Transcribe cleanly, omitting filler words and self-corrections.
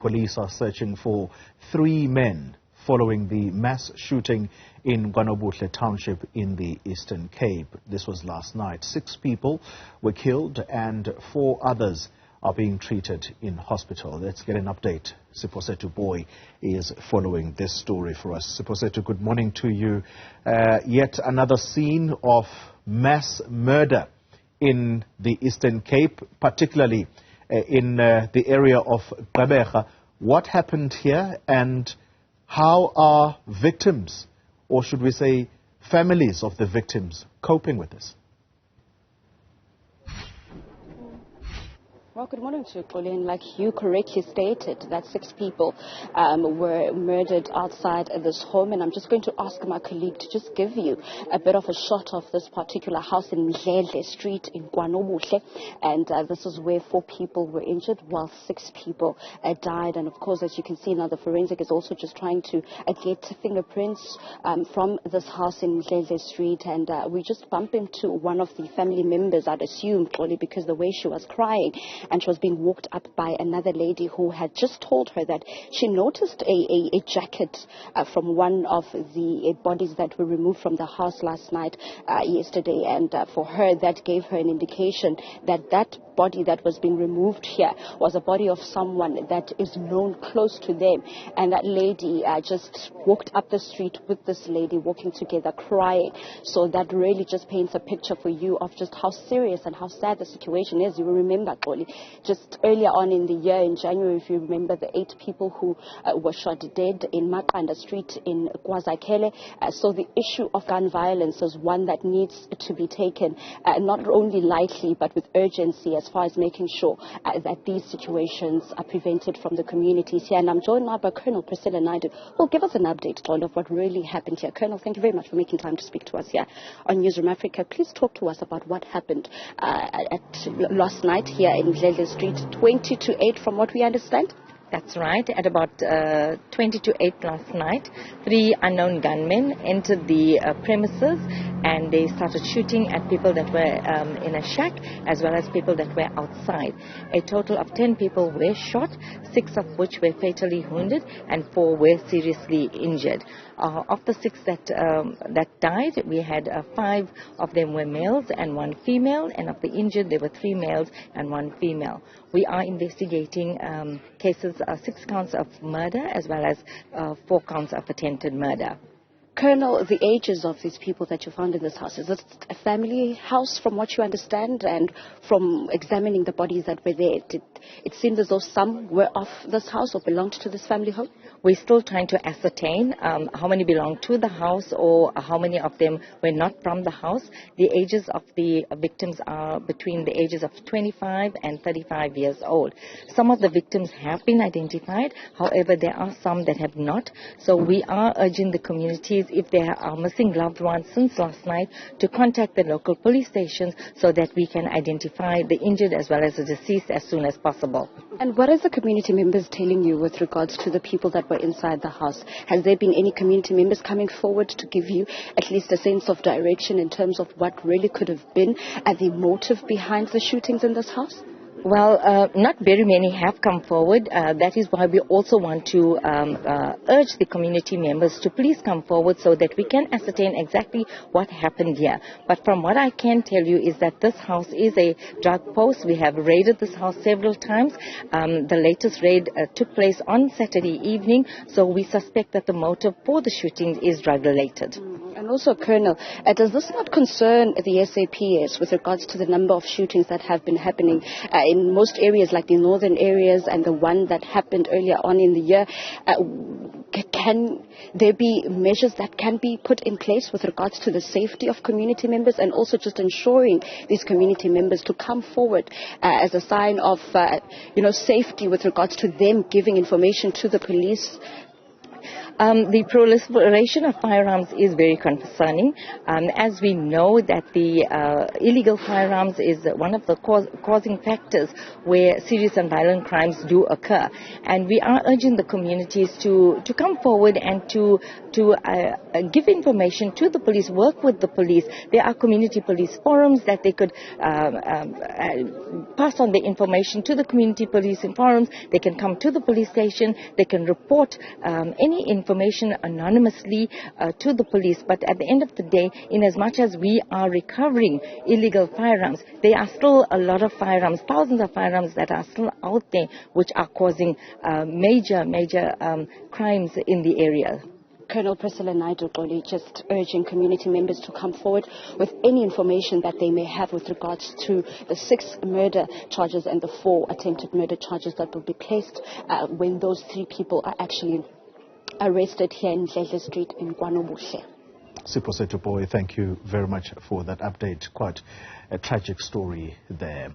Police are searching for 3 men following the mass shooting in Kwanobuhle Township in the Eastern Cape. This was last night. 6 people were killed and 4 others are being treated in hospital. Let's get an update. Siphosethu Booi is following this story for us. Siphosethu, good morning to you. Yet another scene of mass murder in the Eastern Cape, particularly in the area of Gqeberha. What happened here, and how are victims, or should we say families of the victims, coping with this? Well, good morning to you, Colleen. Like you correctly stated, that 6 people were murdered outside this home, and I'm just going to ask my colleague to just give you a bit of a shot of this particular house in Mdledle Street in Kwanobuhle, and this is where 4 people were injured while 6 people died. And of course, as you can see now, the forensic is also just trying to get fingerprints from this house in Mdledle Street, and we just bumped into one of the family members, I'd assume, Colleen, because the way she was crying, and she was being walked up by another lady who had just told her that she noticed a jacket from one of the bodies that were removed from the house last night, yesterday, and for her that gave her an indication that that body that was being removed here was a body of someone that is known close to them, and that lady just walked up the street with this lady walking together crying. So that really just paints a picture for you of just how serious and how sad the situation is. You will remember, Xoli, just earlier on in the year, in January, if you remember, the 8 people who were shot dead in Maqanda Street in KwaZakele. So the issue of gun violence is one that needs to be taken not only lightly but with urgency, as far as making sure that these situations are prevented from the communities here. And I'm joined now by Colonel Priscilla Naidu, who will give us an update on of what really happened here. Colonel, thank you very much for making time to speak to us here on Newzroom Afrika. Please talk to us about what happened last night here in Mdledle Street, 20 to 8 from what we understand. That's right. At about 20 to 8 last night, 3 unknown gunmen entered the premises, and they started shooting at people that were in a shack as well as people that were outside. A total of 10 people were shot, 6 of which were fatally wounded and 4 were seriously injured. Of the 6 that died, we had 5 of them were males and 1 female, and of the injured there were 3 males and 1 female. We are investigating cases, 6 counts of murder as well as 4 counts of attempted murder. Colonel, the ages of these people that you found in this house, is it a family house from what you understand? And from examining the bodies that were there, it seems as though some were of this house or belonged to this family home? We're still trying to ascertain how many belong to the house or how many of them were not from the house. The ages of the victims are between the ages of 25 and 35 years old. Some of the victims have been identified, however, there are some that have not. So we are urging the communities, if there are missing loved ones since last night, to contact the local police stations so that we can identify the injured as well as the deceased as soon as possible. And what is the community members telling you with regards to the people that were inside the house? Has there been any community members coming forward to give you at least a sense of direction in terms of what really could have been the motive behind the shootings in this house? Well, not very many have come forward. That is why we also want to urge the community members to please come forward so that we can ascertain exactly what happened here. But from what I can tell you is that this house is a drug post. We have raided this house several times. The latest raid took place on Saturday evening, so we suspect that the motive for the shootings is drug-related. And also, Colonel, does this not concern the SAPS with regards to the number of shootings that have been happening in most areas, like the northern areas and the one that happened earlier on in the year? Can there be measures that can be put in place with regards to the safety of community members, and also just ensuring these community members to come forward as a sign of safety with regards to them giving information to the police? The proliferation of firearms is very concerning. As we know that the illegal firearms is one of the causing factors where serious and violent crimes do occur. And we are urging the communities to come forward and to give information to the police, work with the police. There are community police forums that they could pass on the information to the community policing forums. They can come to the police station. They can report any information anonymously to the police. But at the end of the day, in as much as we are recovering illegal firearms, there are still a lot of firearms, thousands of firearms that are still out there, which are causing major crimes in the area. Colonel Priscilla Naidu-Booi just urging community members to come forward with any information that they may have with regards to the 6 murder charges and the 4 attempted murder charges that will be placed when those 3 people are actually arrested here in Ndledle Street in Kwanobuhle. Siphosethu, Booi, thank you very much for that update. Quite a tragic story there.